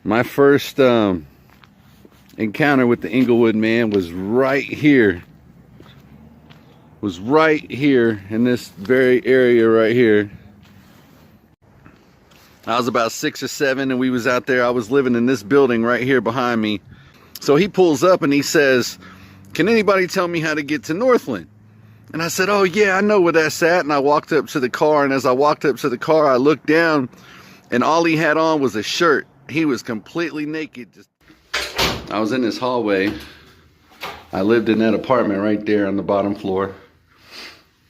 My first encounter with the Englewood man was right here. Was right here in this very area right here. I was about 6 or 7 and we was out there. I was living in this building right here behind me. So he pulls up and he says, "Can anybody tell me how to get to Northland?" And I said, "Oh yeah, I know where that's at." And I walked up to the car, and as I walked up to the car, I looked down and all he had on was a shirt. He was completely naked. I was in this hallway. I lived in that apartment right there on the bottom floor.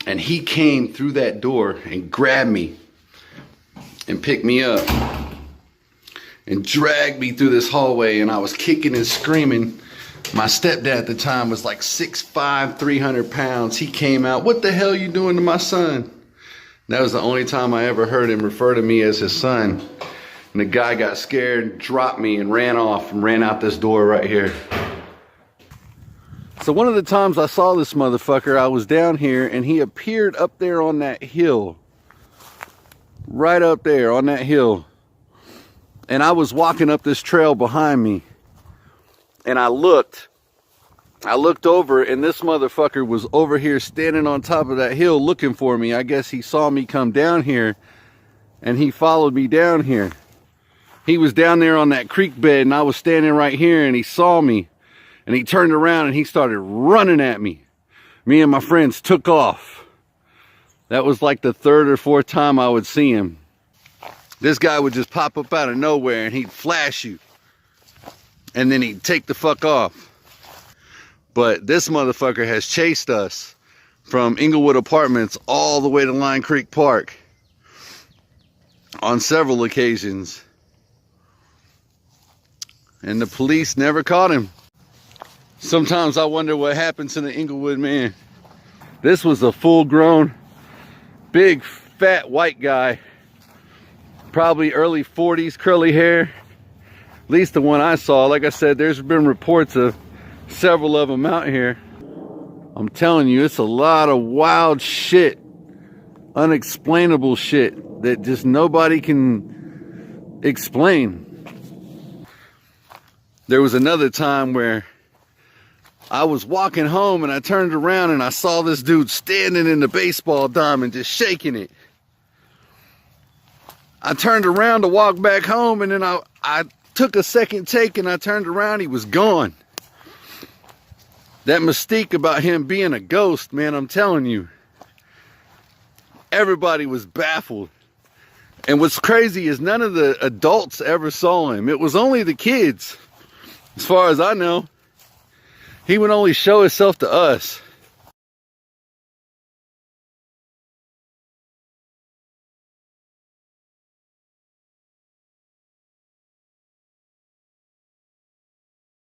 And he came through that door and grabbed me and picked me up and dragged me through this hallway, and I was kicking and screaming. My stepdad at the time was like 6'5", 300 pounds. He came out, "What the hell you doing to my son?" That was the only time I ever heard him refer to me as his son. And the guy got scared, dropped me, and ran off and ran out this door right here. So one of the times I saw this motherfucker, I was down here and he appeared up there on that hill. Right up there on that hill. And I was walking up this trail behind me. And I looked over, and this motherfucker was over here standing on top of that hill looking for me. I guess he saw me come down here and he followed me down here. He was down there on that creek bed and I was standing right here, and he saw me. And he turned around and he started running at me. Me and my friends took off. That was like the 3rd or 4th time I would see him. This guy would just pop up out of nowhere and he'd flash you. And then he'd take the fuck off. But this motherfucker has chased us from Englewood Apartments all the way to Line Creek Park on several occasions. And the police never caught him. Sometimes I wonder what happened to the Englewood man. This was a full-grown, big, fat white guy. Probably early 40s, curly hair. At least the one I saw. Like I said, there's been reports of several of them out here. I'm telling you, it's a lot of wild shit. Unexplainable shit that just nobody can explain. There was another time where I was walking home and I turned around and I saw this dude standing in the baseball diamond just shaking it. I turned around to walk back home, and then I took a second take and I turned around, he was gone. That mystique about him being a ghost, man, I'm telling you. Everybody was baffled. And what's crazy is none of the adults ever saw him. It was only the kids, as far as I know. He would only show himself to us.